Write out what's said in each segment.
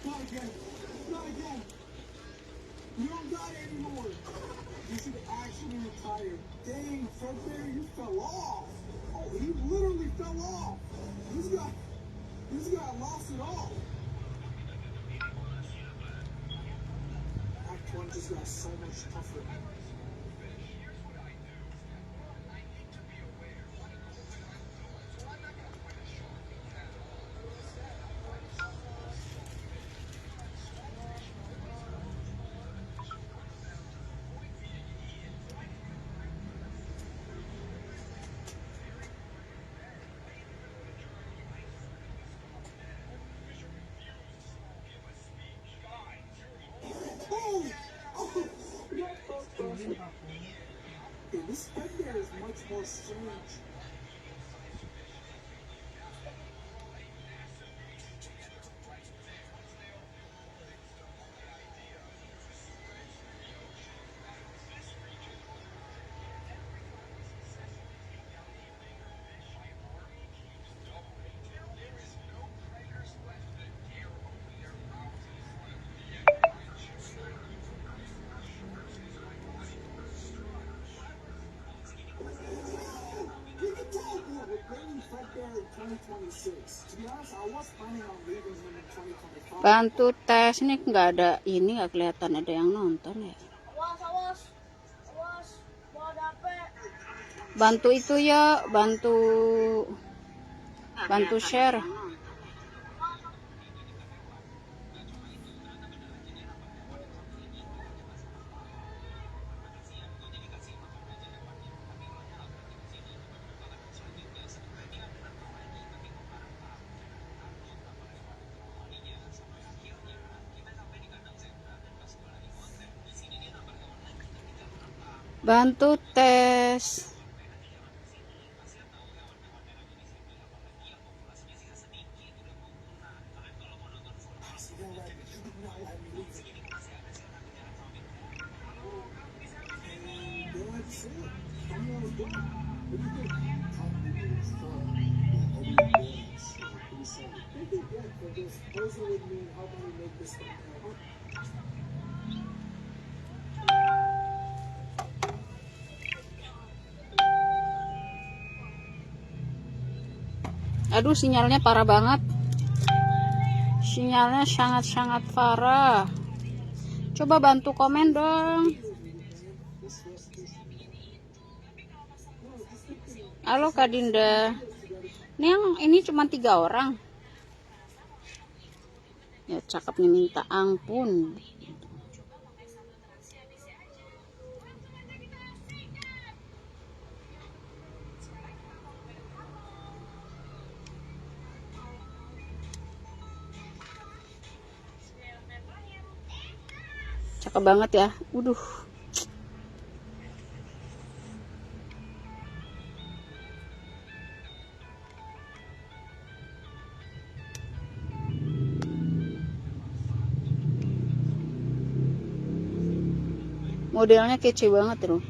Not again. Not again. You don't got it anymore. You should actually retire. Dang, Fredbear, you fell off. Oh, he literally fell off. This guy lost it all. Act 1 just got so much tougher. This Fredbear is much more strange. Bantu tes ini nggak ada, ini nggak kelihatan ada yang nonton ya. Bantu itu ya, bantu share. Bantu tes. Aduh, sinyalnya parah banget. Sinyalnya sangat-sangat parah. Coba bantu komen dong. Halo Kak Dinda. Ini cuma 3 orang. Ya cakepnya minta ampun. Cakep banget ya. Waduh. Modelnya kece banget loh.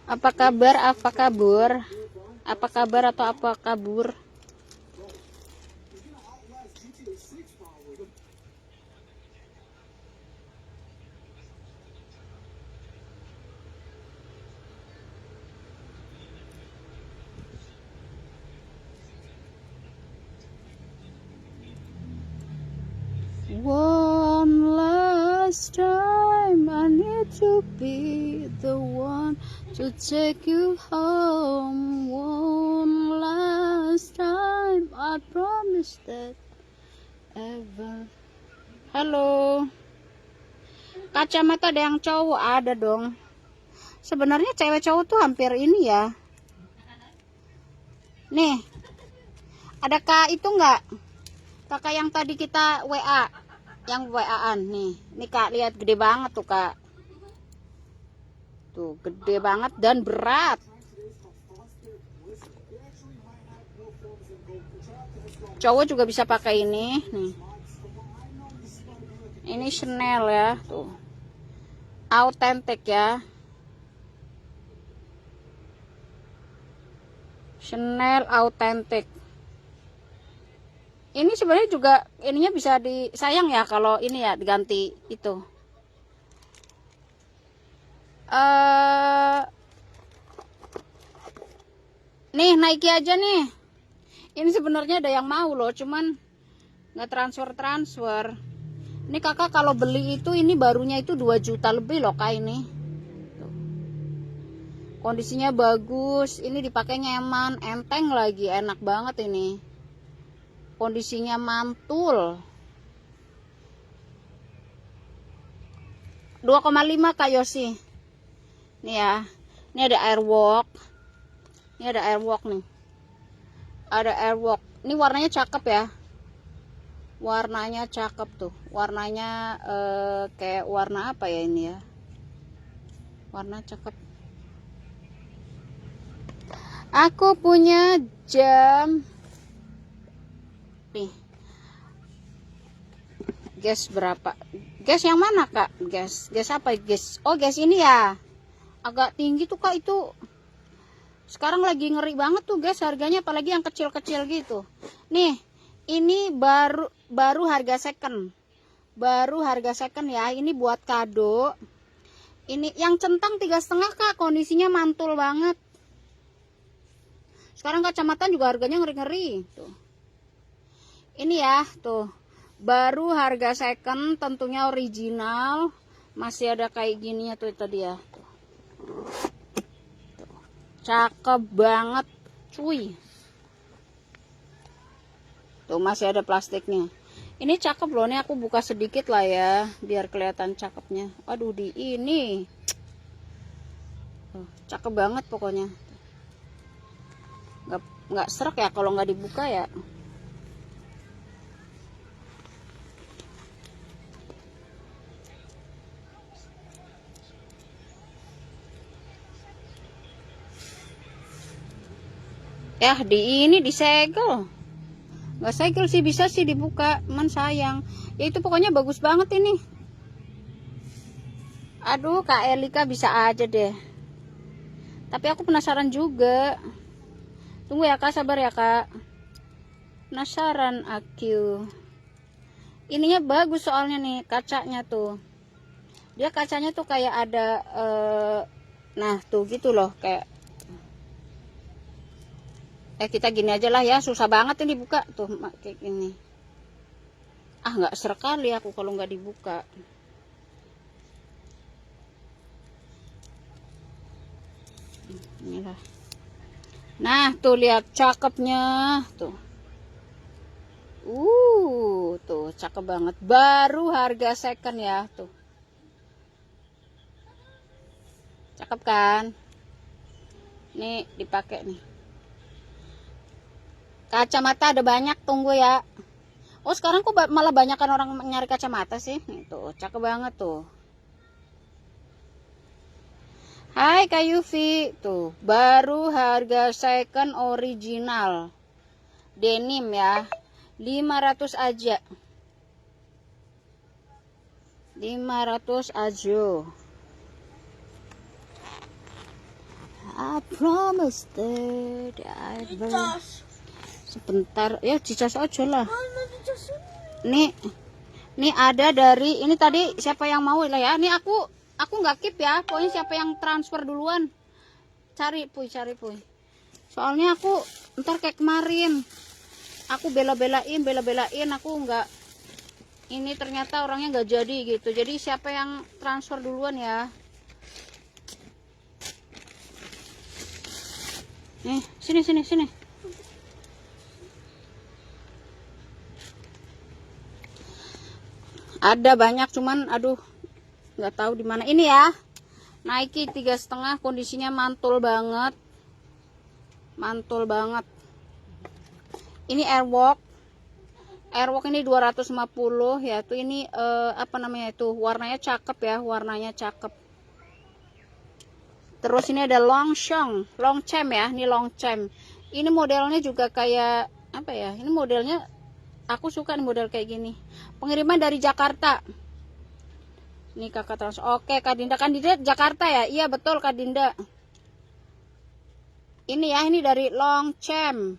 Apa kabar? Apa kabur? Apa kabar atau apa kabur? One last time, I need to be the one to take you home. One last time, I promise that ever. Halo. Kacamata ada yang cowok? Ada dong. Sebenarnya cewek cowok tuh hampir ini ya. Nih. Ada kak itu enggak? Kakak yang tadi kita WA. Yang WA-an nih. Nih Kak, lihat gede banget tuh Kak. Tuh, gede banget dan berat. Cowok juga bisa pakai ini nih. Ini Chanel ya, tuh. Autentik ya. Chanel Authentic. Ini sebenarnya juga ininya bisa disayang ya kalau ini ya diganti itu. Nih Nike aja nih. Ini sebenarnya ada yang mau loh, cuman nggak transfer. Ini kakak kalau beli itu ini barunya itu 2 juta lebih loh kak ini. Tuh. Kondisinya bagus, ini dipakai nyaman, enteng lagi, enak banget ini. Kondisinya mantul. 2,5 kak Yosi. Nih ya, ini ada airwalk. Ini ada airwalk nih. Ada airwalk. Ini warnanya cakep ya. Warnanya cakep tuh. Warnanya kayak warna apa ya ini ya? Warna cakep. Aku punya jam. Nih. Gas berapa? Gas yang mana kak? Gas apa gas? Oh gas ini ya. Agak tinggi tuh kak itu. Sekarang lagi ngeri banget tuh gas harganya, apalagi yang kecil-kecil gitu. Nih, ini baru harga second. Baru harga second ya. Ini buat kado. Ini yang centang 3,5 kak, kondisinya mantul banget. Sekarang kacamata juga harganya ngeri-ngeri tuh. Ini ya, tuh. Baru harga second, tentunya original. Masih ada kayak gininya tuh tadi ya. Tuh. Cakep banget cuy. Tuh masih ada plastiknya. Ini cakep loh, nih aku buka sedikit lah ya biar kelihatan cakepnya. Aduh di ini tuh, cakep banget pokoknya. Nggak serak ya kalau nggak dibuka ya. Ya di ini disegel. Nggak segel sih, bisa sih dibuka, cuman sayang. Ya itu pokoknya bagus banget ini. Aduh Kak Elika bisa aja deh. Tapi aku penasaran juga. Tunggu ya Kak, sabar ya Kak. Penasaran aku. Ininya bagus soalnya nih kacanya tuh. Dia kacanya tuh kayak ada nah tuh gitu loh kayak. Kita gini aja lah ya, susah banget ini dibuka tuh kayak gini. Ah nggak serak kali aku kalau nggak dibuka. Inilah. Nah tuh lihat cakepnya tuh. Tuh cakep banget. Baru harga second ya tuh. Cakep kan? Nih dipakai nih. Kacamata ada banyak, tunggu ya. Oh sekarang kok malah banyakan orang nyari kacamata sih. Nih, tuh cakep banget tuh. Hai Kak Yufi, tuh baru harga second original denim ya, 500 aja. 500 aja. I promise that I will. Sebentar ya, dicas aja lah. Nih ada dari ini tadi siapa yang mau lah ya. Ini aku nggak keep ya. Pokoknya siapa yang transfer duluan. Cari puy. Soalnya aku ntar kayak kemarin. Aku bela-belain aku nggak. Ini ternyata orangnya nggak jadi gitu. Jadi siapa yang transfer duluan ya. Nih, sini. Ada banyak cuman aduh nggak tahu di mana. Ini ya Nike 3,5, kondisinya mantul banget. Ini airwalk ini 250 ya tuh. Ini apa namanya itu, warnanya cakep ya, terus ini ada long chain ya, ini long chain. Ini modelnya juga kayak apa ya, ini modelnya aku suka nih model kayak gini. Pengiriman dari Jakarta. Nih kakak transfer. Oke Kak Dinda Jakarta ya. Iya betul Kak Dinda. Ini ya, ini dari Longchamp.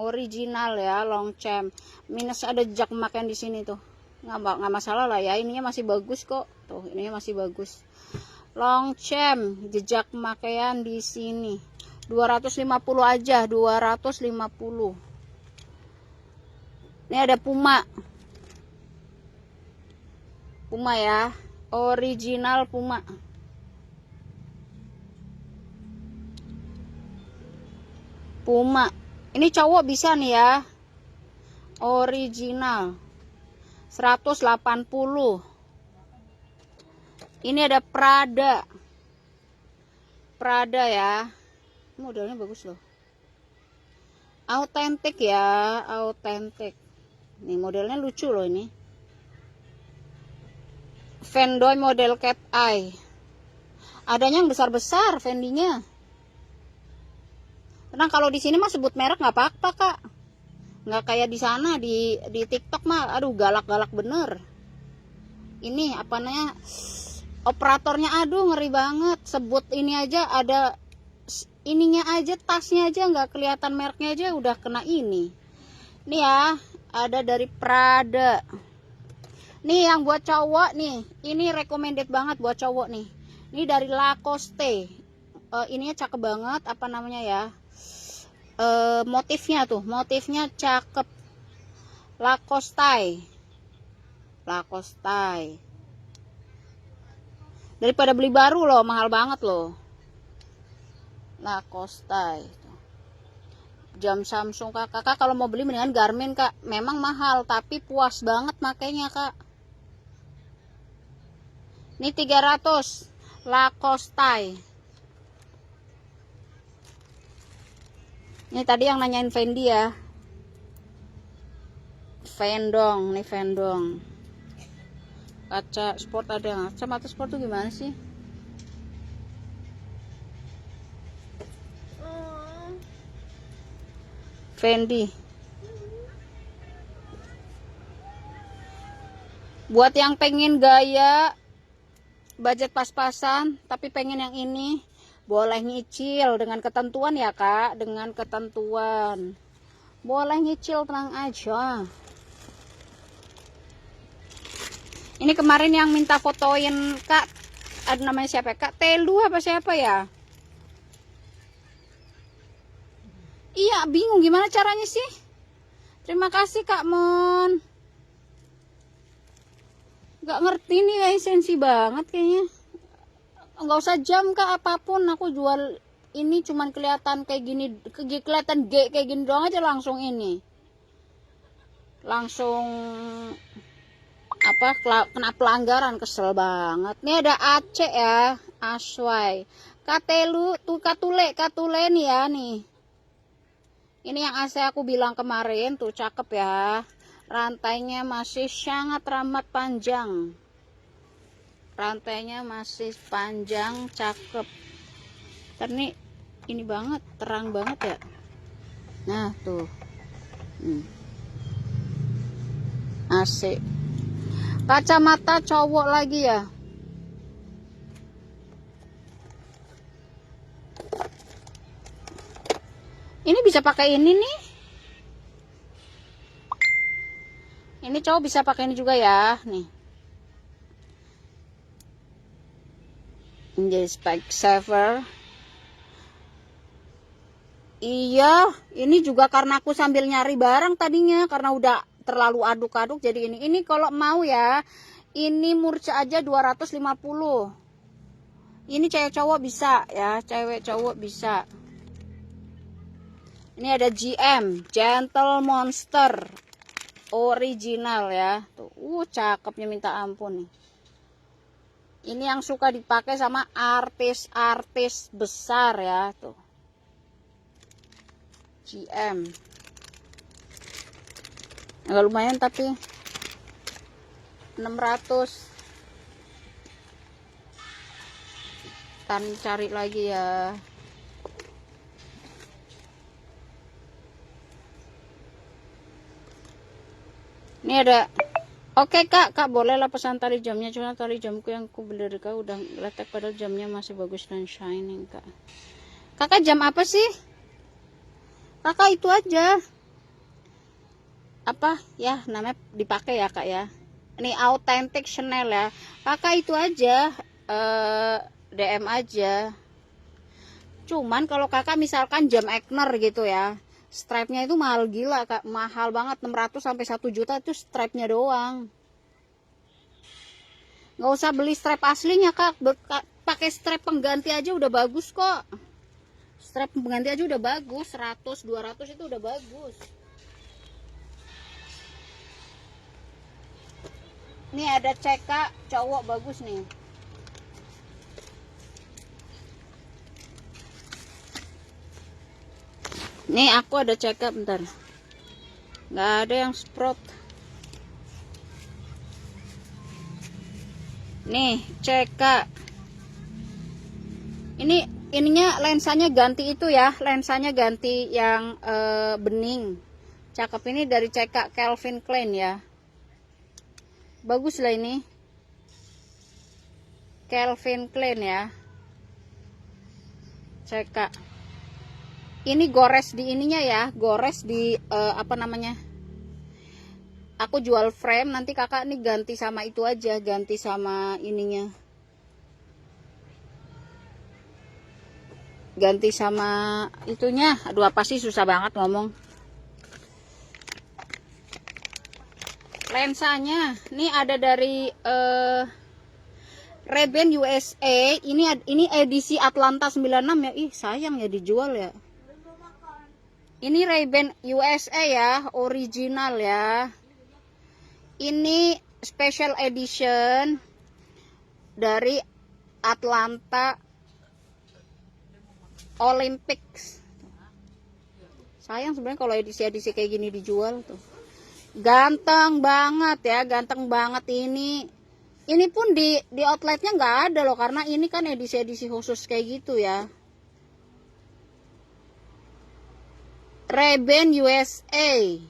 Original ya, Longchamp. Minus ada jejak pemakaian di sini tuh. Nggak masalah lah ya, ininya masih bagus kok. Tuh, ininya masih bagus. Longchamp, jejak pemakaian di sini. 250 aja, 250. Ini ada Puma. Puma ya, original Puma. Puma. Ini cowok bisa nih ya. Original. 180. Ini ada Prada. Prada ya. Modelnya bagus loh. Autentik ya, autentik. Nih modelnya lucu loh ini. Fendoy model cat eye. Adanya yang besar-besar Fendinya. Tenang, kalau di sini mah sebut merek nggak apa-apa kak. Nggak kayak di sana di TikTok mah, aduh galak-galak bener. Ini apa namanya? Operatornya aduh ngeri banget. Sebut ini aja ada ininya aja, tasnya aja nggak kelihatan mereknya aja udah kena ini. Nih ya, ada dari Prada. Nih yang buat cowok nih, ini recommended banget buat cowok nih. Ini dari Lacoste. Ininya cakep banget, apa namanya ya? Motifnya tuh, motifnya cakep. Lacoste. Lacoste. Daripada beli baru loh, mahal banget loh. Lacoste. Jam Samsung kakak kalau mau beli mendingan Garmin kak. Memang mahal tapi puas banget makainya kak. Ini 300 Lacoste. Ini tadi yang nanyain Fendi ya. Vendong, nih Vendong. Kaca sport ada nggak? Kacamata sport tuh gimana sih? Fendi. Buat yang pengen gaya budget pas-pasan tapi pengen yang ini, boleh nyicil dengan ketentuan ya kak, dengan ketentuan. Boleh nyicil, tenang aja. Ini kemarin yang minta fotoin kak, ada namanya siapa ya? Kak Telu apa siapa ya? Iya, bingung gimana caranya sih. Terima kasih Kak Mon. Gak ngerti nih guys, sensi banget kayaknya. Nggak usah jam Kak, apapun aku jual ini cuman kelihatan kayak gini, kelihatan G kayak gini doang aja langsung ini. Langsung apa kena pelanggaran, kesel banget. Ini ada Aceh ya, Aswai. Katelu tuh katule nih ya nih. Ini yang aku bilang kemarin tuh cakep ya. Rantainya masih sangat amat panjang. Rantainya masih panjang, cakep. Tapi ini banget, terang banget ya. Nah tuh. Asik. Kacamata cowok lagi ya. Ini bisa pakai ini nih. Ini cowok bisa pakai ini juga ya, nih. Ini jadi spike saver. Iya, ini juga karena aku sambil nyari barang tadinya, karena udah terlalu aduk-aduk jadi ini. Ini kalau mau ya, ini murca aja 250. Ini cewek cowok bisa ya, cewek cowok bisa. Ini ada GM, Gentle Monster. Original ya. Tuh, cakepnya minta ampun nih. Ini yang suka dipakai sama artis-artis besar ya, tuh. GM. Agak lumayan tapi 600. Kan cari lagi ya. Ini ada. Oke kak boleh lah pesan tali jamnya. Cuma tali jamku yang aku beli dari kak udah letek, padahal jamnya masih bagus dan shining kak. Kakak jam apa sih? Kakak itu aja. Apa ya namanya dipakai ya kak ya. Ini authentic Chanel ya. Kakak itu aja DM aja. Cuman kalau kakak misalkan jam Ekner gitu ya, strapnya itu mahal gila kak, mahal banget, 600 sampai 1 juta itu strapnya doang. Nggak usah beli strap aslinya kak, pakai strap pengganti aja udah bagus kok. Strap pengganti aja udah bagus, 100 200 itu udah bagus. Ini ada CK cowok bagus nih. Nih aku ada CK bentar. Nggak ada yang sprout. Nih CK. Ininya lensanya ganti itu ya, lensanya ganti yang bening. Cakep, ini dari CK Calvin Klein ya. Bagus lah ini. Calvin Klein ya. CK. Ini gores di ininya ya, gores di apa namanya? Aku jual frame, nanti kakak nih ganti sama itu aja, ganti sama ininya. Ganti sama itunya. Aduh apa sih, susah banget ngomong. Lensanya, nih ada dari Ray-Ban USA. Ini edisi Atlanta 96 ya. Ih sayang ya dijual ya. Ini Ray-Ban USA ya, original ya. Ini special edition dari Atlanta Olympics. Sayang sebenarnya kalau edisi-edisi kayak gini dijual tuh. Ganteng banget ya, ganteng banget ini. Ini pun di outletnya nggak ada loh, karena ini kan edisi-edisi khusus kayak gitu ya. Ray-Ban USA.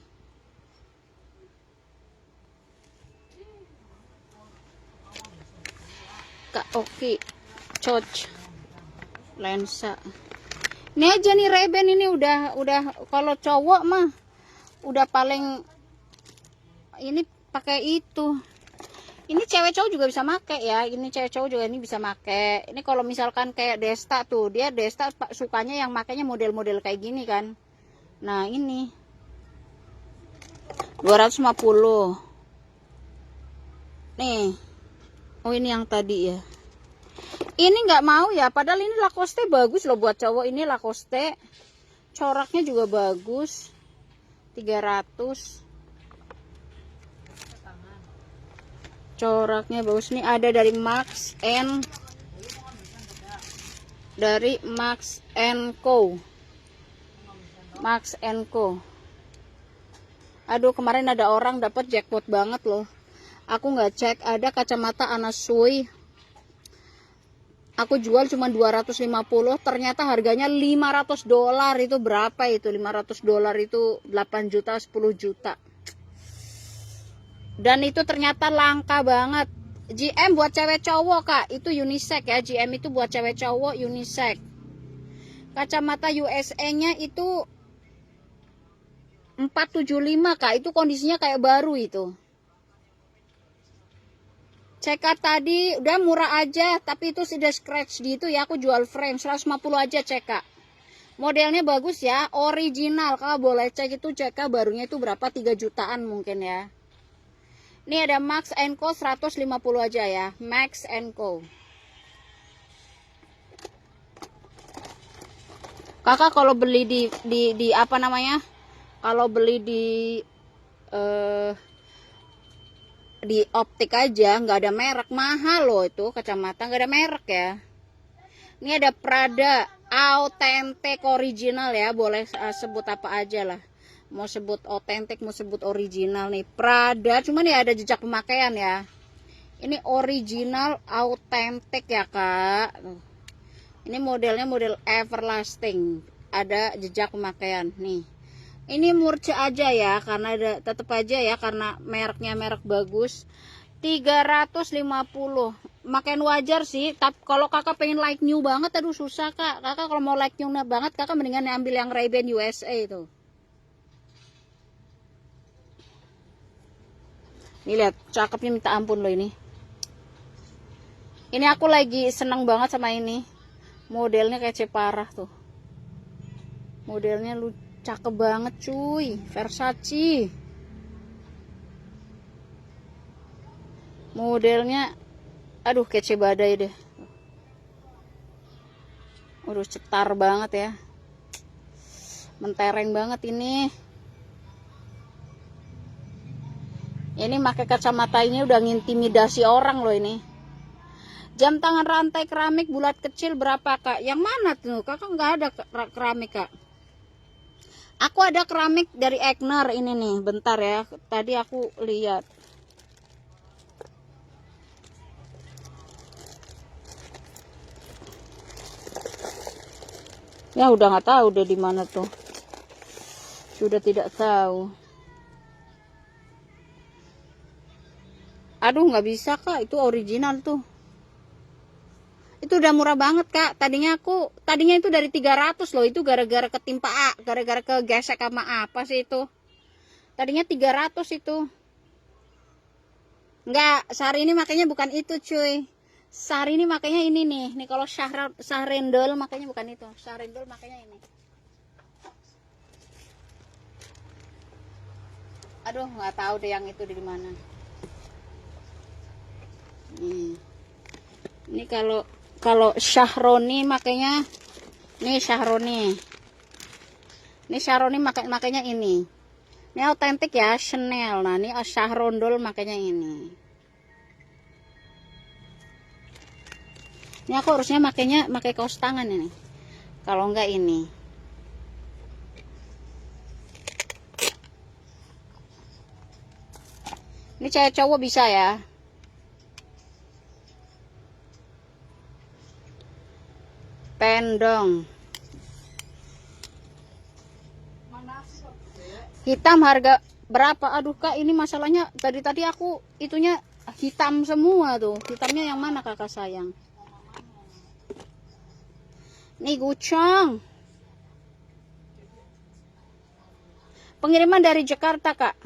Kak Oki, Coach, lensa. Ini aja nih Ray-Ban ini udah kalau cowok mah udah paling ini pakai itu. Ini cewek cowok juga bisa make ya. Ini cewek cowok juga ini bisa make. Ini kalau misalkan kayak Desta tuh, dia Desta sukanya yang makanya model-model kayak gini kan. Nah, ini 250. Nih. Oh, ini yang tadi ya. Ini nggak mau ya, padahal ini Lacoste bagus loh buat cowok. Ini Lacoste. Coraknya juga bagus. 300. Coraknya bagus nih, ada dari Max Co. Max Co. Aduh, kemarin ada orang dapat jackpot banget loh. Aku nggak cek, ada kacamata Anna Sui. Aku jual cuma 250, ternyata harganya $500. Itu berapa itu? $500 itu 8 juta, 10 juta. Dan itu ternyata langka banget. GM buat cewek cowok kak, itu unisex ya. GM itu buat cewek cowok unisex. Kacamata USA nya itu 475 kak, itu kondisinya kayak baru itu. CK tadi udah murah aja, tapi itu sudah scratch gitu ya. Aku jual frame 150 aja CK. Modelnya bagus ya, original. Kak boleh cek itu CK barunya itu berapa, 3 jutaan mungkin ya. Ini ada Max Co 150 aja ya, Max Co. Kakak kalau beli di apa namanya? Kalau beli di optik aja nggak ada merek, mahal loh itu kacamata, nggak ada merek ya. Ini ada Prada authentic original ya, boleh sebut apa aja lah, mau sebut otentik mau sebut original. Nih Prada, cuman ya ada jejak pemakaian ya. Ini original authentic ya kak. Ini modelnya model everlasting, ada jejak pemakaian nih. Ini murce aja ya, karena ada tetap aja ya, karena mereknya merek bagus. 350. Makin wajar sih, tapi kalau kakak pengen like new banget, aduh susah kak. Kakak kalau mau like new banget, kakak mendingan ambil yang Ray-Ban USA itu. Nih lihat, cakepnya minta ampun loh ini. Ini aku lagi seneng banget sama ini. Modelnya kece parah tuh. Modelnya lu cakep banget cuy. Versace. Modelnya aduh kece badai deh. Aduh cetar banget ya. Mentereng banget ini. Ini pakai kacamata ini udah ngintimidasi orang loh ini. Jam tangan rantai keramik bulat kecil berapa kak? Yang mana tuh? Kakak nggak ada keramik kak. Aku ada keramik dari Egner ini nih. Bentar ya. Tadi aku lihat. Ya udah nggak tahu deh di mana tuh. Sudah tidak tahu. Aduh nggak bisa kak. Itu original tuh. Itu udah murah banget kak. Tadinya itu dari 300 loh. Itu gara-gara ketimpa gara-gara kegesek sama apa sih itu. Tadinya 300 itu. Enggak, sehari ini makanya bukan itu cuy. Sehari ini makanya ini nih. Nih kalau Syahrendol makanya bukan itu. Syahrendol makanya ini. Aduh nggak tahu deh yang itu di mana. Ini kalau Syahroni makanya nih Syahroni. Ini Syahroni makanya ini. Ini autentik ya Chanel. Nah, ini Syahrondol makanya ini. Ini aku harusnya pakai kaos tangan ini. Kalau enggak ini. Ini cewek cowok bisa ya. Pendong. Hitam harga berapa? Aduh kak, ini masalahnya tadi aku itunya hitam semua tuh. Hitamnya yang mana kakak sayang? Nih gucang. Pengiriman dari Jakarta kak.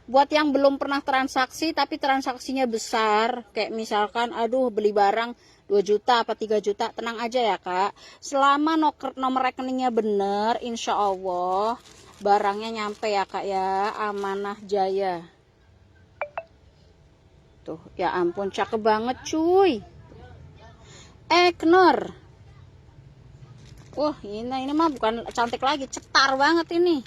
Buat yang belum pernah transaksi tapi transaksinya besar, kayak misalkan aduh beli barang 2 juta apa 3 juta, tenang aja ya kak. Selama nomor rekeningnya bener, insya Allah barangnya nyampe ya kak ya. Amanah Jaya. Tuh ya ampun cakep banget cuy. Egner. Wah ini mah bukan cantik lagi, cetar banget ini.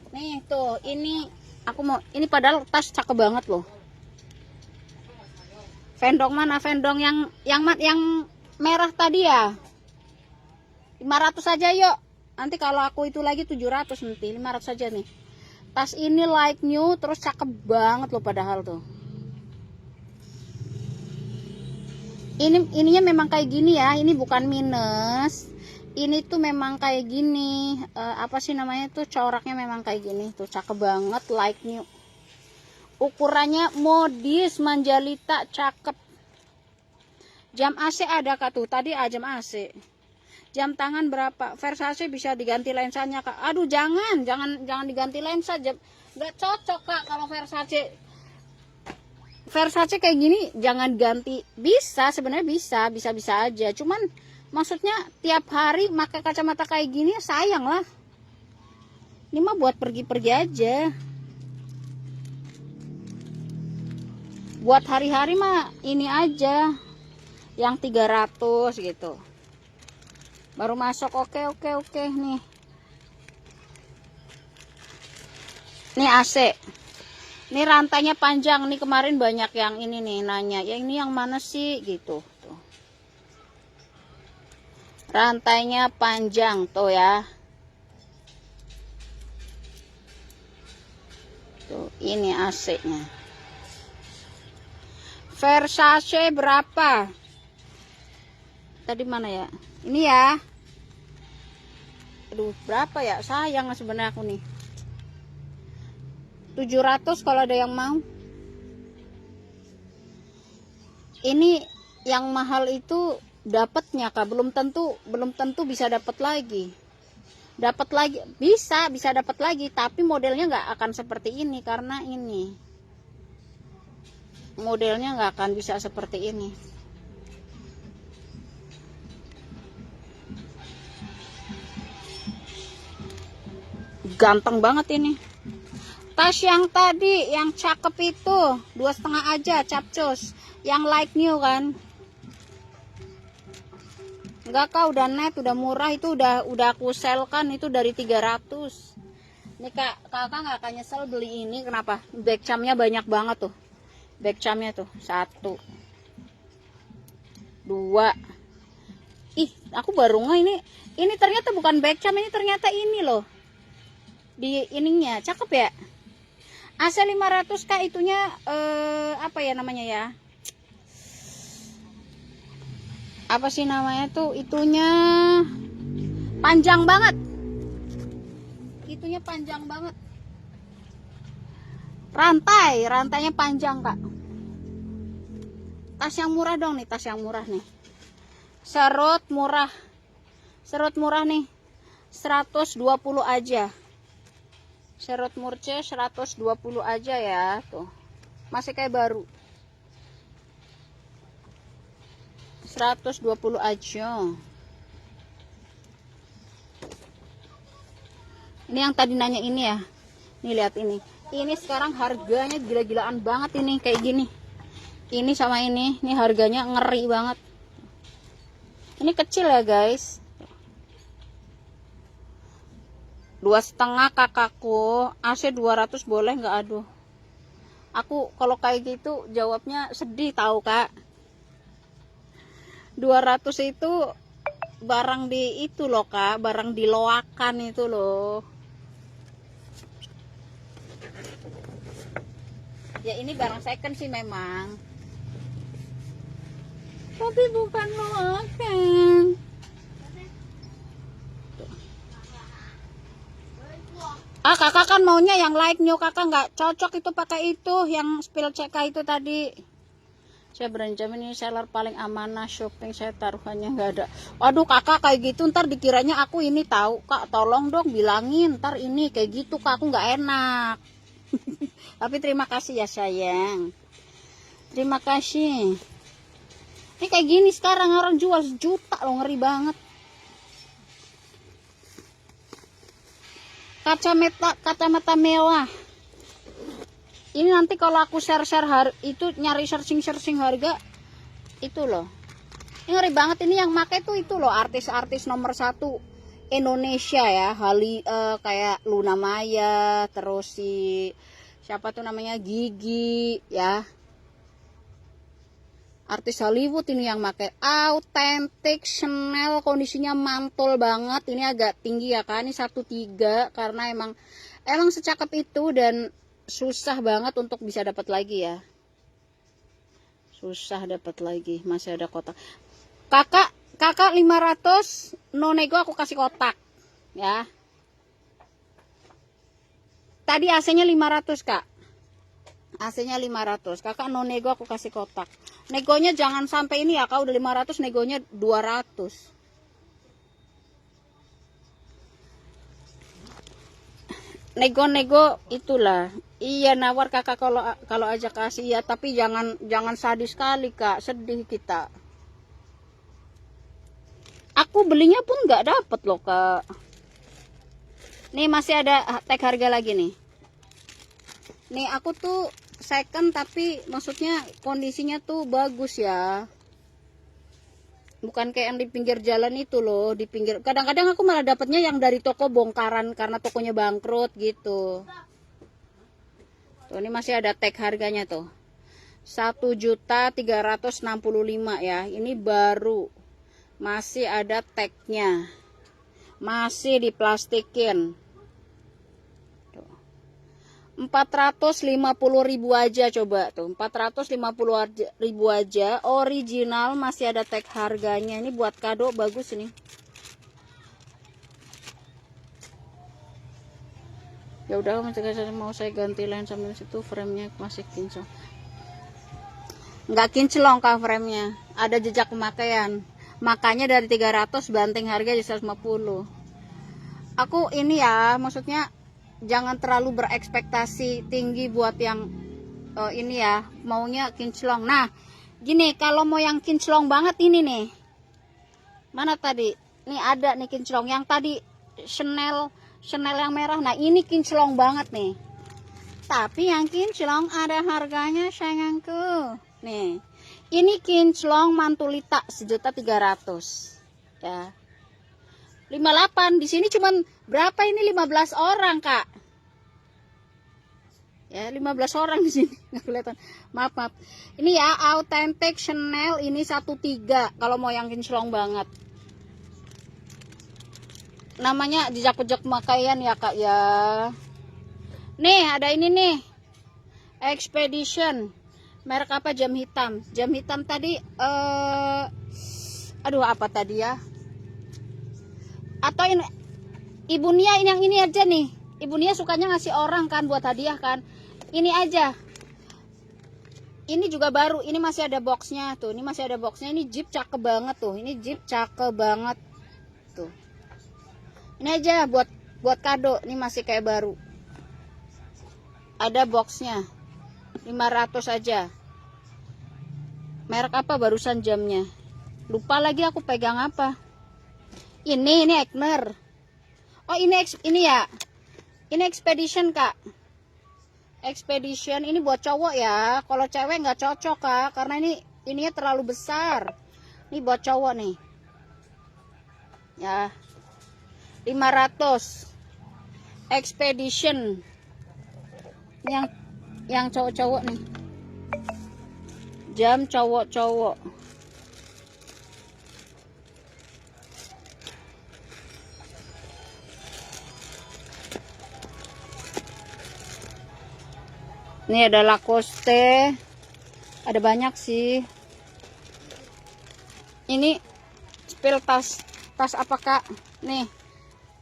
Nih tuh, ini aku mau ini padahal tas cakep banget loh. Vendong mana? Vendong yang merah tadi ya. 500 aja yuk. Nanti kalau aku itu lagi 700 nanti 500 aja nih. Tas ini like new terus cakep banget loh padahal tuh. Ininya memang kayak gini ya. Ini bukan minus. Ini tuh memang kayak gini, apa sih namanya tuh, coraknya memang kayak gini tuh, cakep banget, like new. Ukurannya modis, manjalita, cakep. Jam AC ada kak tuh, tadi jam AC. Jam tangan berapa? Versace bisa diganti lensanya kak. Aduh jangan diganti lensa, nggak cocok kak kalau Versace. Versace kayak gini jangan ganti. Bisa sebenarnya bisa aja, cuman maksudnya tiap hari pakai kacamata kayak gini sayang lah. Ini mah buat pergi-pergi aja. Buat hari-hari mah ini aja. Yang 300 gitu. Baru masuk oke nih. Ini AC. Ini rantainya panjang nih, kemarin banyak yang ini nih nanya. Ya ini yang mana sih gitu. Rantainya panjang tuh ya. Tuh, ini AC-nya. Versace berapa? Tadi mana ya? Ini ya. Aduh, berapa ya? Sayang sebenarnya aku nih. 700 kalau ada yang mau. Ini yang mahal itu dapatnya kak belum tentu bisa dapat lagi. dapat lagi, bisa dapat lagi, tapi modelnya nggak akan seperti ini karena ini modelnya nggak akan bisa seperti ini. Ganteng banget ini. Tas yang tadi yang cakep itu 2,5 aja, capcus. Yang like new kan. Enggak kak, udah net, udah murah, itu udah aku sell kan, itu dari 300. Nih kak, kakak nggak akan nyesel beli ini. Kenapa? Back charmnya banyak banget tuh. Back charmnya tuh 1, 2. Ih, aku baru nggak ini ternyata bukan back charm, ini ternyata ini loh. Di ininya cakep ya. AC 500 kak, itunya apa ya namanya ya? Apa sih namanya tuh? Itunya panjang banget. Itunya panjang banget. Rantainya panjang kak. Tas yang murah dong nih, tas yang murah nih. Serut murah nih. 120 aja. Serut murce 120 aja ya, tuh. Masih kayak baru. 120 aja. Ini yang tadi nanya ini ya. Nih lihat ini. Ini sekarang harganya gila-gilaan banget ini kayak gini. Ini sama ini harganya ngeri banget. Ini kecil ya, guys. 2,5 kakakku, AC 200 boleh nggak? Aduh, aku kalau kayak gitu jawabnya sedih tahu kak. 200 itu barang di itu loh kak, barang di loakan itu loh. Ya ini barang second sih memang, tapi bukan loakan. Kakak kan maunya yang like new, kakak nggak cocok itu pakai itu yang spill CK itu tadi. Saya berani jamin ini seller paling amanah shopping, saya taruhannya nggak ada. Waduh kakak kayak gitu ntar dikiranya aku ini tahu kak, tolong dong bilangin ntar ini kayak gitu kak, aku nggak enak. Tapi terima kasih ya sayang, terima kasih. Ini kayak gini sekarang orang jual 1 juta loh, ngeri banget. Kacamata mewah. Ini nanti kalau aku share itu nyari searching harga itu loh. Ini ngeri banget, ini yang make tuh itu loh artis-artis nomor 1 Indonesia ya. Kayak Luna Maya, terus si siapa tuh namanya Gigi ya. Artis Hollywood ini yang pakai autentik Chanel, kondisinya mantul banget. Ini agak tinggi ya kan, ini 1,3 karena emang secakep itu dan susah banget untuk bisa dapat lagi ya. Susah dapat lagi, masih ada kotak. Kakak 500 no nego, aku kasih kotak ya. Tadi AC-nya 500 kak. AC-nya 500. Kakak no nego, aku kasih kotak. Negonya jangan sampai ini ya, kak udah 500 negonya 200. Nego-nego itulah. Iya nawar kakak kalau aja kasih ya, tapi jangan sadis sekali kak, sedih kita. Aku belinya pun nggak dapet loh kak. Nih masih ada tag harga lagi nih. Nih aku tuh second tapi maksudnya kondisinya tuh bagus ya. Bukan kayak yang di pinggir jalan itu loh, di pinggir. Kadang-kadang aku malah dapatnya yang dari toko bongkaran karena tokonya bangkrut gitu. Tuh ini masih ada tag harganya tuh. 1.365.000 ya. Ini baru. Masih ada tagnya. Masih diplastikin. 450.000 aja coba tuh, 450.000 aja, original, masih ada tag harganya. Ini buat kado bagus ini. Ya udah, mau saya ganti lain sambil situ, framenya masih kinclong. Nggak kinclong kak framenya, ada jejak pemakaian. Makanya dari 300 banting harga jadi 150. aku ini ya, maksudnya jangan terlalu berekspektasi tinggi buat yang ini ya, maunya kinclong. Nah, gini, kalau mau yang kinclong banget ini nih. Mana tadi? Nih ada nih kinclong. Yang tadi Chanel yang merah. Nah, ini kinclong banget nih. Tapi yang kinclong ada harganya sayangku. Nih. Ini kinclong Mantulita 1.300.000. Ya. 58 di sini cuman berapa ini 15 orang, Kak. Ya, 15 orang di sini. Nggak kelihatan. Maaf. Ini ya authentic Chanel ini 1.3 kalau mau yang kinclong banget. Namanya dijak-jak pakaian ya, Kak ya. Nih, ada ini nih. Expedition. Merek apa? Jam hitam. Jam hitam tadi aduh, apa tadi ya? Atau ini Ibu Nia, ini yang ini aja nih. Ibu Nia sukanya ngasih orang kan buat hadiah kan. Ini aja. Ini juga baru. Ini masih ada boxnya tuh. Ini masih ada boxnya. Ini Jeep cakep banget tuh. Ini Jeep cakep banget tuh. Ini aja buat kado. Ini masih kayak baru. Ada boxnya. 500 aja. Merek apa barusan jamnya? Lupa lagi aku pegang apa. Ini Egner. Oh, ini ya. Ini Expedition, Kak. Expedition ini buat cowok ya. Kalau cewek nggak cocok, Kak, karena ininya terlalu besar. Ini buat cowok nih. Ya. 500. Expedition. Yang cowok-cowok nih. Jam cowok-cowok. Ini ada Lacoste. Ada banyak sih. Ini spill tas apa, Kak? Nih.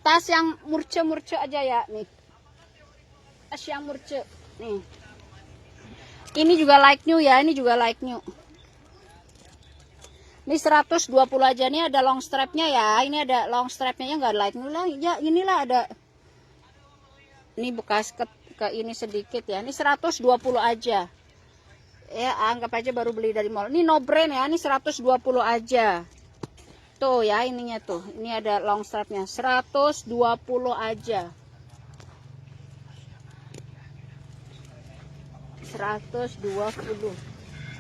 Tas yang murce aja ya, nih. Tas yang murce. Nih. Ini juga like new ya, ini juga like new. Ini 120 aja. Nih ada long strapnya ya. Ini ada long strapnya ya, nggak like new lah. Ya, inilah ada. Ini bekas ke ini sedikit ya. Ini 120 aja. Ya, anggap aja baru beli dari mall. Ini no brand ya. Ini 120 aja. Tuh ya ininya tuh. Ini ada long strapnya. 120 aja. 120.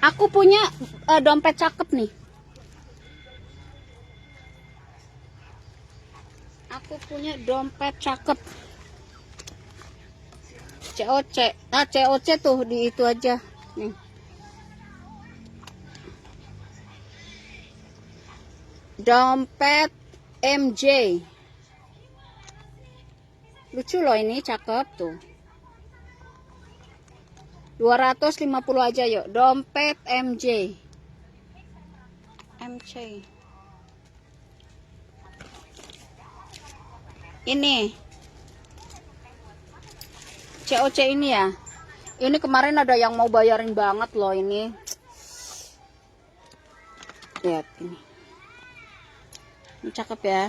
Aku punya dompet cakep nih. Aku punya dompet cakep. COC. Nah, COC tuh di itu aja. Nih. Dompet MJ. Lucu loh ini, cakep tuh. 250 aja yuk. Dompet MJ. Ini COC ini ya. Ini kemarin ada yang mau bayarin banget loh ini. Lihat ini. Ini cakep ya.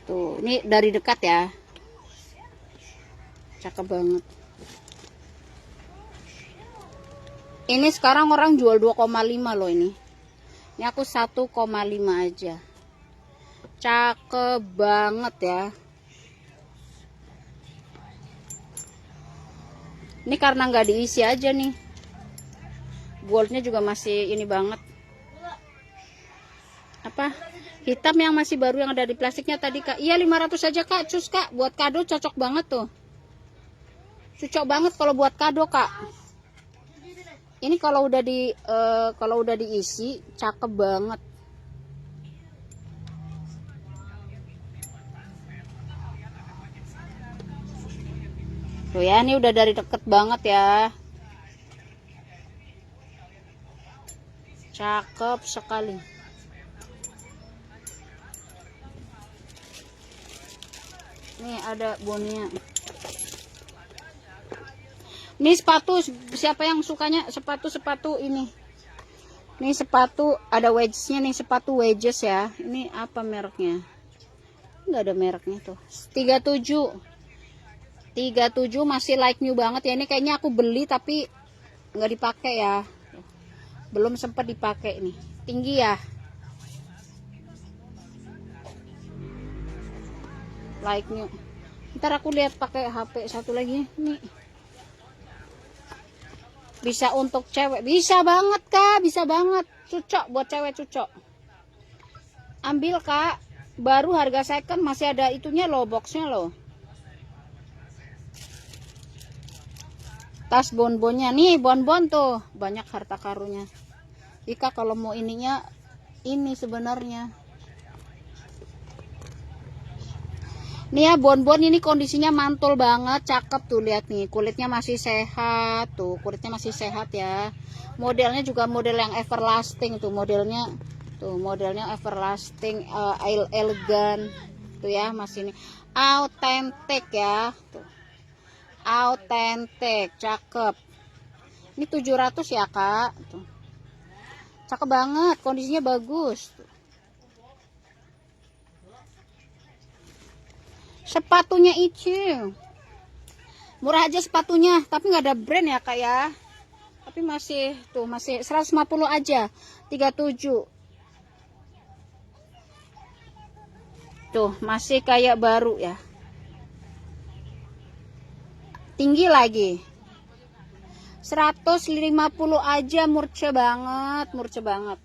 Tuh ini dari dekat ya, cakep banget. Ini sekarang orang jual 2,5 loh ini aku 1,5 aja, cakep banget ya. Ini karena nggak diisi aja nih, goldnya juga masih ini banget. Apa? Hitam yang masih baru yang ada di plastiknya tadi, Kak. Iya 500 aja, Kak. Cus, Kak. Buat kado cocok banget tuh. Cocok banget kalau buat kado, Kak. Ini kalau udah diisi cakep banget. Tuh ya, ini udah dari deket banget ya. Cakep sekali. Nih ada bonnya. Ini sepatu, siapa yang sukanya sepatu ini? Nih sepatu ada wedges-nya nih, sepatu wedges ya. Ini apa mereknya? Nggak ada mereknya tuh. 37 masih like new banget ya. Ini kayaknya aku beli tapi nggak dipakai ya. Belum sempat dipakai nih. Tinggi ya. Like new. Ntar aku lihat pakai HP satu lagi nih. Bisa untuk cewek, bisa banget kak, bisa banget, cocok buat cewek, cocok. Ambil kak, baru harga second, masih ada itunya loh, boxnya loh. Tas bonbonnya nih, bonbon tuh banyak harta karunnya. Ika kalau mau ininya, ini sebenarnya. Nih ya bonbon ini kondisinya mantul banget, cakep tuh, lihat nih kulitnya masih sehat tuh, kulitnya masih sehat ya. Modelnya juga model yang everlasting tuh, modelnya everlasting, elegan tuh ya, masih ini autentik ya tuh, autentik, cakep. Ini 700 ya kak tuh. Cakep banget, kondisinya bagus tuh. Sepatunya Icil murah aja sepatunya, tapi nggak ada brand ya kak ya, tapi masih 150 aja, 37 tuh, masih kayak baru ya, tinggi lagi 150 aja, murce banget.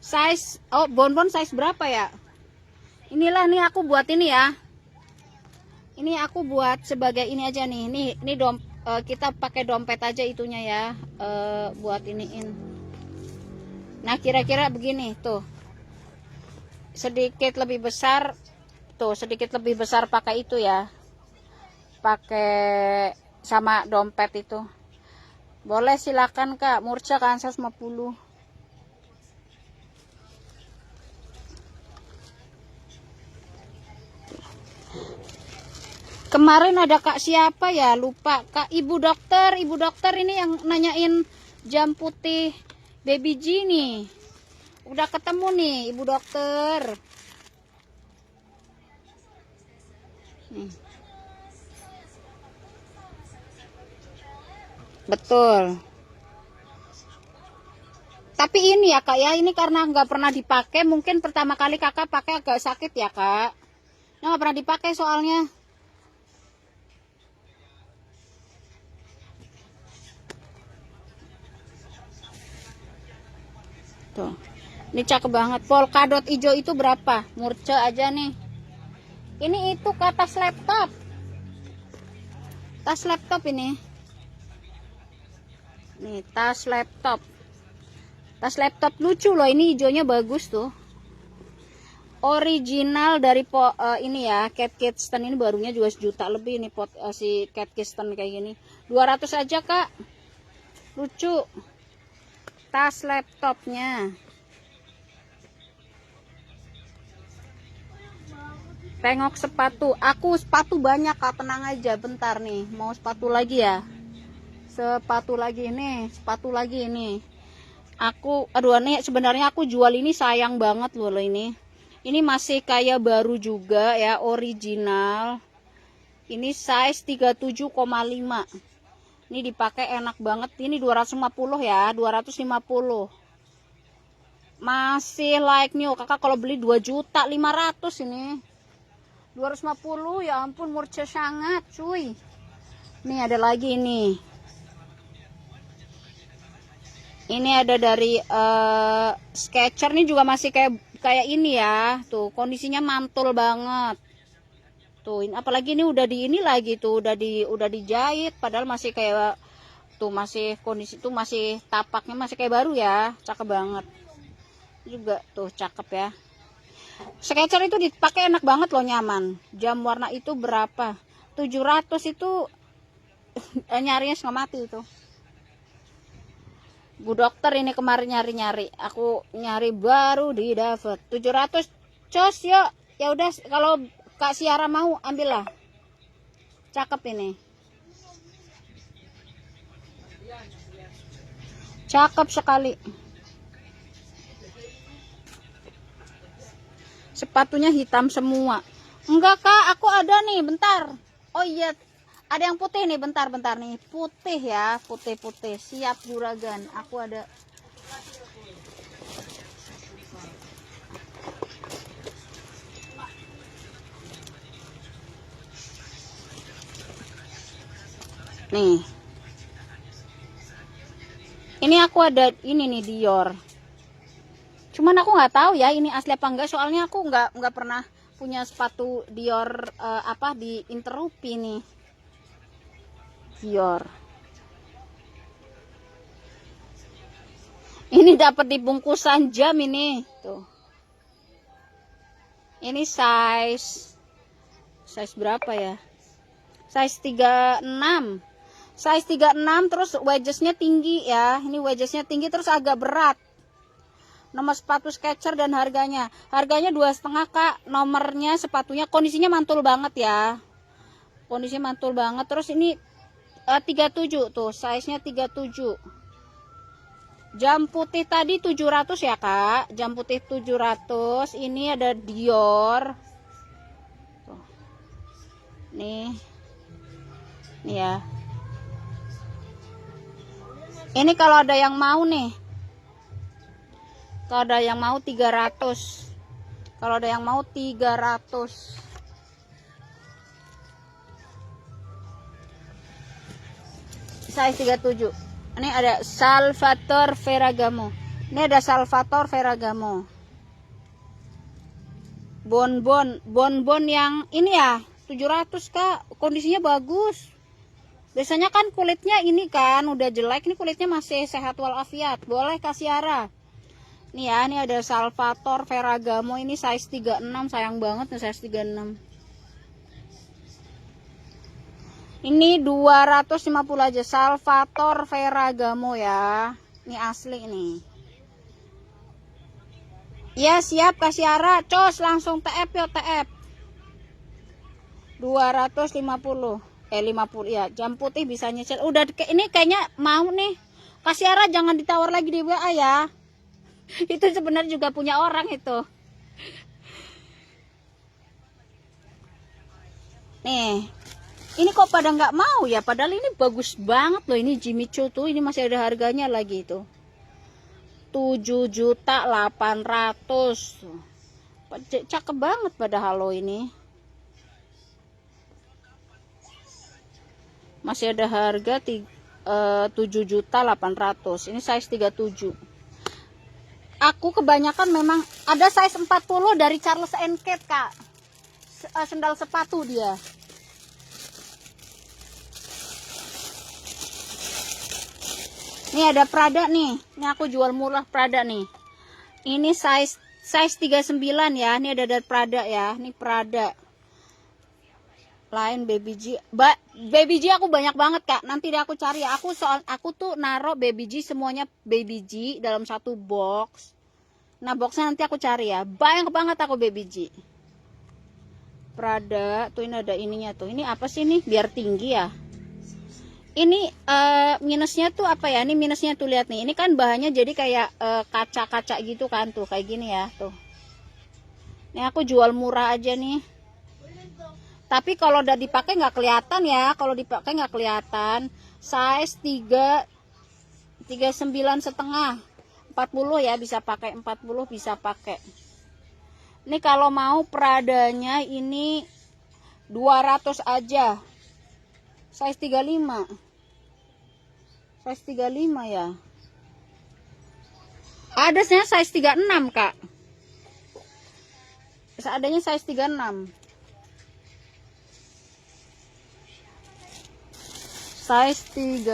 Size, oh bonbon size berapa ya? Inilah nih aku buat ini ya. Ini aku buat sebagai ini aja nih. Ini kita pakai dompet aja itunya ya. Buat iniin. Nah, kira-kira begini tuh. Sedikit lebih besar. Tuh, sedikit lebih besar pakai itu ya. Pakai sama dompet itu. Boleh silakan Kak. Murca kan 150. Kemarin ada kak siapa ya, lupa, kak ibu dokter ini yang nanyain jam putih baby G nih. Udah ketemu nih ibu dokter. Betul. Tapi ini ya kak ya, ini karena nggak pernah dipakai, mungkin pertama kali kakak pakai agak sakit ya kak. Nggak pernah dipakai soalnya. Tuh. Ini cakep banget. Polkadot hijau itu berapa? Murce aja nih. Ini itu ke tas laptop. Tas laptop ini. Nih, tas laptop. Tas laptop lucu loh, ini hijaunya bagus tuh. Original dari ini ya, Cat Kidston, ini barunya juga 1 juta lebih nih si Cat Kidston kayak gini. 200 aja, Kak. Lucu. Tas laptopnya. Tengok sepatu. Aku sepatu banyak Kak, tenang aja, bentar nih. Mau sepatu lagi ya? Sepatu lagi ini. Aku aduh nih, sebenarnya aku jual ini sayang banget loh ini. Ini masih kayak baru juga ya, original. Ini size 37,5. Ini dipakai enak banget. Ini 250 ya, 250. Masih like new. Kakak kalau beli 2.500.000 ini. 250, ya ampun, murce sangat cuy. Nih ada lagi nih. Ini ada dari Skechers, nih juga masih kayak ini ya. Tuh, kondisinya mantul banget. Tuh, ini apalagi ini udah di ini lagi tuh, udah dijahit, padahal masih kayak tuh, masih kondisi tuh, masih tapaknya masih kayak baru ya. Cakep banget. Juga tuh cakep ya. Skechers itu dipakai enak banget loh, nyaman. Jam warna itu berapa? 700 itu nyarinya setengah mati itu. Bu dokter ini kemarin nyari-nyari, aku nyari baru di dapet 700 cos yuk. Ya udah, kalau Kak Siara mau ambillah. Cakep ini. Cakep sekali. Sepatunya hitam semua. Enggak kak, aku ada nih, bentar. Oh iya, ada yang putih nih, bentar nih. Putih ya, putih. Siap juragan, aku ada. Nih. Ini aku ada, ini nih Dior. Cuman aku nggak tahu ya ini asli apa enggak, soalnya aku nggak pernah punya sepatu Dior apa di Interrupi nih. Dior. Ini dapat di bungkusan jam ini. Tuh. Ini size berapa ya? Size 36. Size 36 terus wedgesnya tinggi ya. Ini wedgesnya tinggi terus agak berat. Nomor sepatu Skechers dan harganya 2,5 kak. Nomornya sepatunya kondisinya mantul banget ya. Kondisinya mantul banget. Terus ini 37 tuh, size-nya 37. Jam putih tadi 700 ya kak. Jam putih 700. Ini ada Dior. Tuh. Nih ya. Ini kalau ada yang mau nih. Kalau ada yang mau 300. Kalau ada yang mau 300. Size 37. Ini ada Salvatore Ferragamo. Ini ada Salvatore Ferragamo. Bonbon yang ini ya 700 kak. Kondisinya bagus. Biasanya kan kulitnya ini kan udah jelek. Ini kulitnya masih sehat walafiat. Boleh kasih arah. Nih ya, ini ada Salvatore Ferragamo, ini size 36, sayang banget nih size 36. Ini 250 aja, Salvatore Ferragamo ya. Ini asli nih. Ya siap, kasih arah, cos langsung TF ya TF. 250. 50 ya, jam putih bisa nyicil. Udah ini kayaknya mau nih. Kasih arah, jangan ditawar lagi di WA ya. Itu sebenarnya juga punya orang itu. Nih, ini kok pada nggak mau ya? Padahal ini bagus banget loh. Ini Jimmy Choo tuh, ini masih ada harganya lagi itu. 7.800.000. Cakep banget padahal lo ini. Masih ada harga 7.800.000. Ini size 37. Aku kebanyakan memang ada size 40 dari Charles & Kate kak. Sendal sepatu dia. Ini ada Prada nih. Ini aku jual murah Prada nih. Ini size 39 ya. Ini ada dari Prada ya. Ini Prada. Lain Baby G. Baby G aku banyak banget kak. Nanti deh aku cari ya. Aku tuh naro Baby G semuanya Baby G dalam satu box. Nah boxnya nanti aku cari ya. Banyak banget aku Baby G. Prada. Tuh ini ada ininya tuh. Ini apa sih nih? Biar tinggi ya. Ini minusnya tuh apa ya? Ini minusnya tuh lihat nih. Ini kan bahannya jadi kayak kaca-kaca gitu kan tuh. Kayak gini ya tuh. Ini aku jual murah aja nih. Tapi kalau udah dipakai nggak kelihatan ya. Kalau dipakai nggak kelihatan. Size 39,5. 40 ya bisa pakai, 40 bisa pakai. Ini kalau mau Pradanya ini 200 aja. Size 35. Size 35 ya. Adanya size 36 kak. Seadanya size 36. Size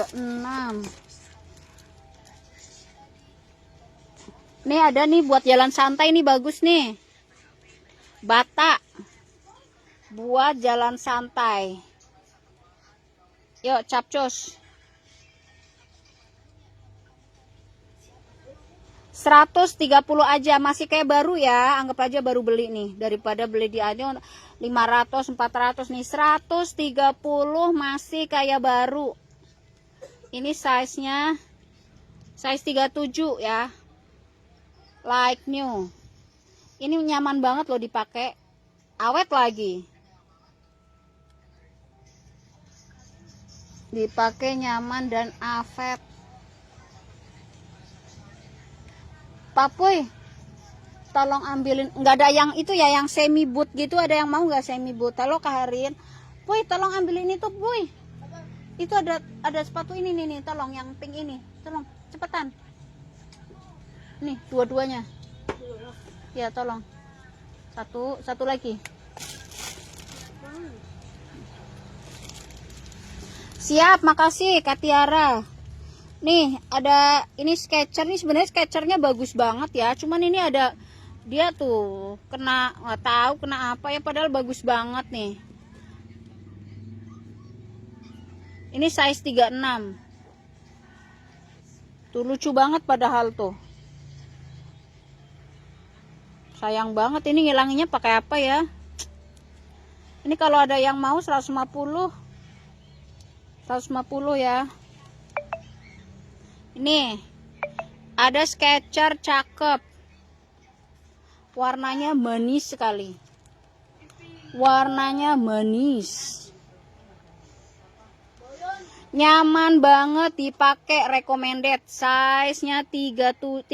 36. Nih ada nih buat jalan santai nih bagus nih. Bata. Buat jalan santai. Yuk capcus. 130 aja, masih kayak baru ya. Anggap aja baru beli nih. Daripada beli di Adion 500, 400 nih. 130 masih kayak baru. Ini size-nya Size 37 ya. Like new. Ini nyaman banget loh dipakai. Awet lagi. Dipakai nyaman dan awet. Papuy, tolong ambilin. Nggak ada yang itu ya, yang semi boot gitu. Ada yang mau nggak semi boot? Halo Kak Harin. Puy, tolong ambilin itu, Puy. Itu ada sepatu ini nih, tolong yang pink ini. Tolong, cepetan. Nih, dua-duanya. Ya, tolong. Satu lagi. Siap, makasih Kak Tiara. Nih, ada ini Skechers nih, sebenarnya Skechers-nya bagus banget ya. Cuman ini ada dia tuh kena, nggak tahu kena apa ya, padahal bagus banget nih. Ini size 36. Tuh lucu banget padahal tuh. Sayang banget ini ngilanginnya pakai apa ya? Ini kalau ada yang mau 150. 150 ya. Ini ada Skechers cakep. Warnanya manis sekali. Warnanya manis. Nyaman banget dipakai, recommended. Size-nya 38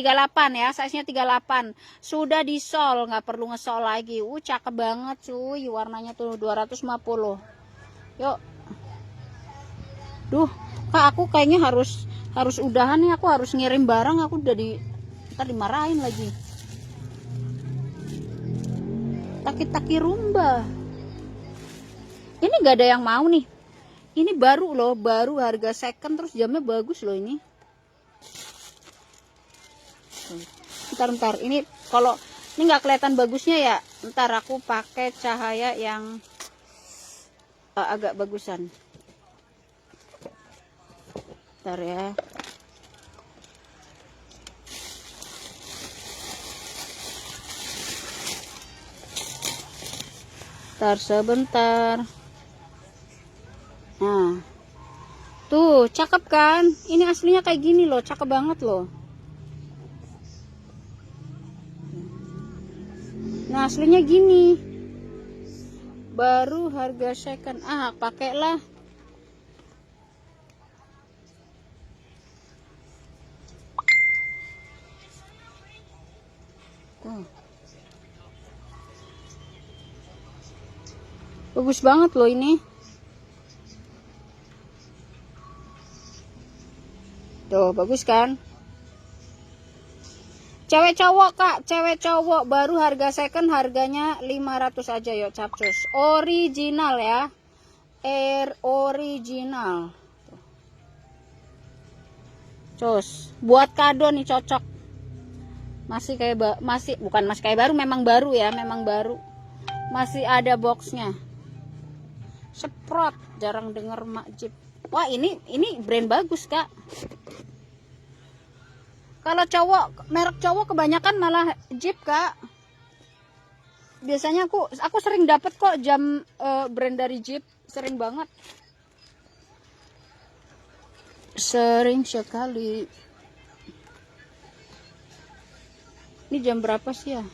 ya, size-nya 38. Sudah di sol, nggak perlu ngesol lagi. Cakep banget cuy, warnanya tuh 250. Yuk. Duh, Kak, aku kayaknya harus udahan nih, aku harus ngirim barang, aku udah ntar dimarahin lagi. Taki-taki rumba. Ini nggak ada yang mau nih. Ini baru loh, baru harga second, terus jamnya bagus loh ini. Ntar ini kalau ini nggak kelihatan bagusnya ya, ntar aku pakai cahaya yang agak bagusan. Ntar ya. Ntar sebentar. Nah, tuh cakep kan? Ini aslinya kayak gini loh, cakep banget loh. Nah, aslinya gini. Baru harga second. Pakailah. Tuh. Bagus banget loh ini. Tuh, bagus kan? Cewek cowok Kak, cewek cowok baru harga second, harganya 500 aja yuk capcus. Original ya. Original. Cus, buat kado nih cocok. Masih kayak bukan masih kayak baru, memang baru ya, memang baru. Masih ada boxnya. Sprot, jarang denger Mak Jeep. Wah, ini brand bagus Kak. Kalau cowok, merek cowok kebanyakan malah Jeep Kak. Biasanya aku sering dapet kok jam brand dari Jeep, sering banget. Sering sekali. Ini jam berapa sih ya?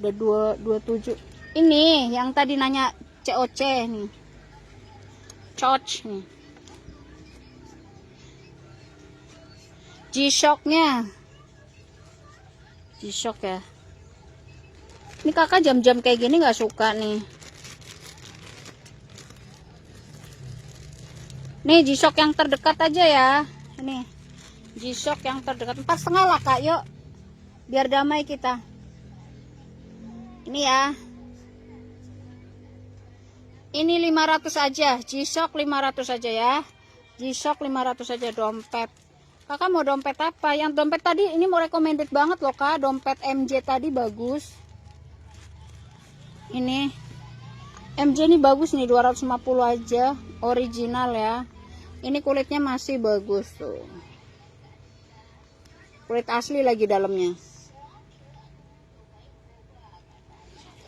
Udah 2:27. Ini yang tadi nanya COC nih. Coach nih. G-Shock-nya. G-Shock ya. Ini kakak jam-jam kayak gini nggak suka nih. Nih G-Shock yang terdekat aja ya. Ini G-Shock yang terdekat 4,5 lah Kak, yuk. Biar damai kita. Ini ya. Ini 500 aja. G-Shock 500 aja ya. G-Shock 500 aja dompet. Kakak mau dompet apa? Yang dompet tadi ini mau recommended banget loh Kak. Dompet MJ tadi bagus. Ini MJ ini bagus nih, 250 aja. Original ya. Ini kulitnya masih bagus tuh. Kulit asli lagi dalamnya.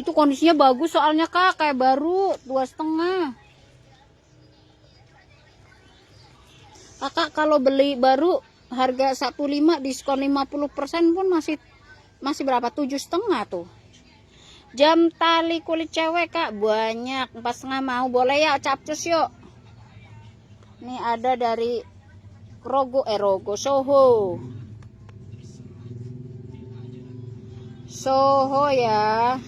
Itu kondisinya bagus soalnya Kak, kayak baru 2,5. Kakak kalau beli baru harga 15 diskon 50% pun masih berapa? 7,5 tuh. Jam tali kulit cewek Kak banyak, 4,5 mau, boleh ya capcus yuk. Ini ada dari Rogo Soho ya.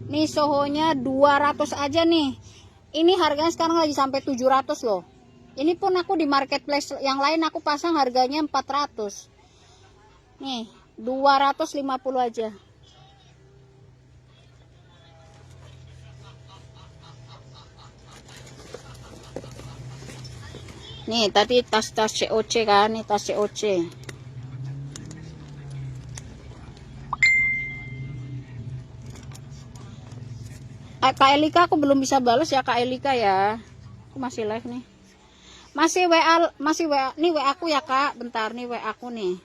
Nih Sohonya 200 aja nih. Ini harganya sekarang lagi sampai 700 loh. Ini pun aku di marketplace yang lain aku pasang harganya 400. Nih 250 aja. Nih tadi tas-tas COC kan, nih tas COC. Kak Elika aku belum bisa balas ya Kak Elika ya. Aku masih live nih. Masih WA nih, WA aku ya Kak. Bentar nih WA aku nih.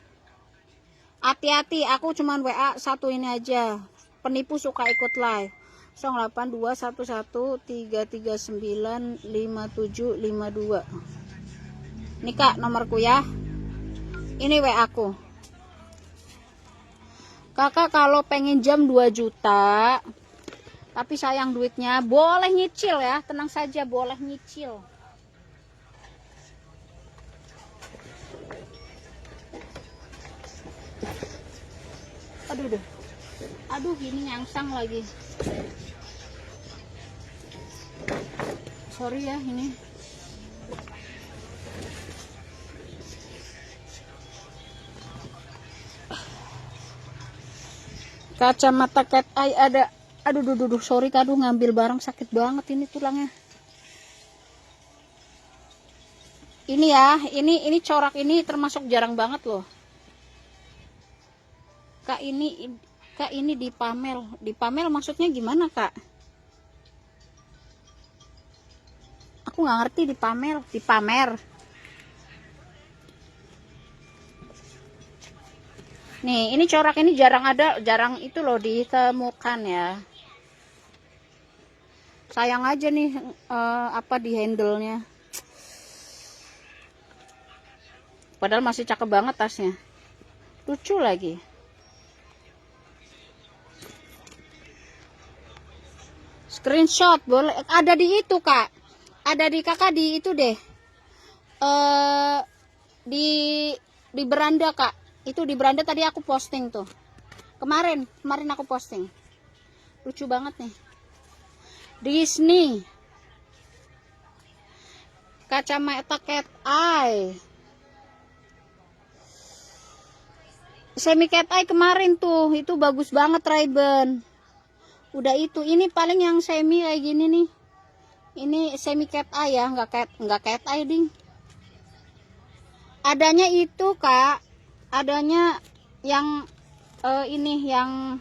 Hati-hati, aku cuman WA satu ini aja. Penipu suka ikut live. 082113395752. Ini Kak nomorku ya. Ini WA aku. Kakak kalau pengen jam 2 juta tapi sayang duitnya, boleh nyicil ya. Tenang saja, boleh nyicil. Aduh ini nyangsang lagi. Sorry ya ini. Kacamata cat eye ada. Aduh, sorry kadu ngambil barang sakit banget ini tulangnya. Ini ya, ini corak ini termasuk jarang banget loh. Kak ini dipamel maksudnya gimana Kak? Aku nggak ngerti dipamer. Nih ini corak ini jarang itu loh ditemukan ya. Sayang aja nih apa di handle-nya. Padahal masih cakep banget tasnya. Lucu lagi. Screenshot boleh, ada di itu Kak. Ada di kakak di itu deh. Di beranda Kak. Itu di beranda tadi aku posting tuh. Kemarin aku posting. Lucu banget nih. Disney. Kacamata cat eye. Semi cat eye kemarin tuh. Itu bagus banget Ray-Ban. Udah itu. Ini paling yang semi kayak gini nih. Ini semi cat eye ya, nggak cat eye ding. Adanya itu Kak. Adanya yang ini yang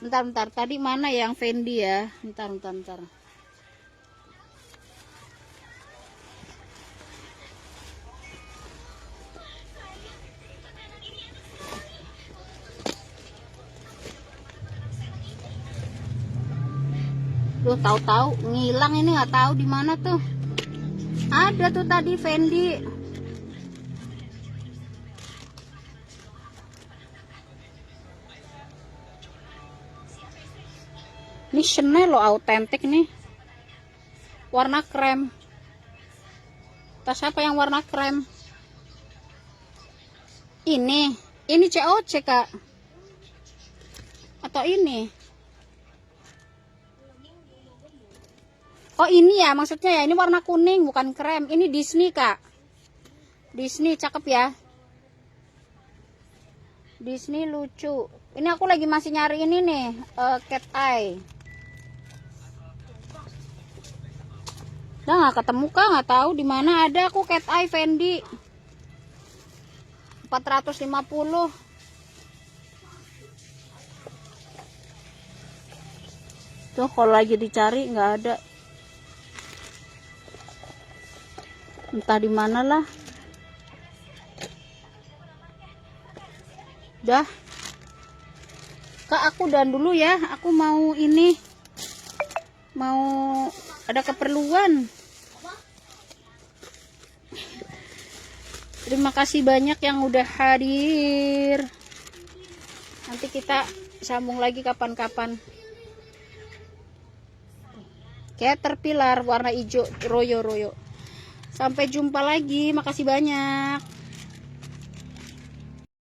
bentar tadi mana yang Fendi ya, bentar tuh tahu-tahu ngilang ini, nggak tahu di mana tuh. Ada tuh tadi Fendi. Ini Chanel loh, autentik nih. Warna krem. Tas apa yang warna krem? Ini COC Kak. Atau ini? Oh ini ya maksudnya ya, ini warna kuning bukan krem. Ini Disney Kak. Disney cakep ya. Disney lucu. Ini aku lagi masih nyari ini nih, cat eye. Udah nggak ketemu Kak, nggak tahu di mana ada aku cat eye Fendi. 450. Tuh kalau lagi dicari nggak ada. Entah di mana lah. Dah. Kak aku dan dulu ya. Aku mau ini. Mau ada keperluan. Terima kasih banyak yang udah hadir. Nanti kita sambung lagi kapan-kapan. Caterpillar warna hijau royo-royo. Sampai jumpa lagi. Makasih banyak.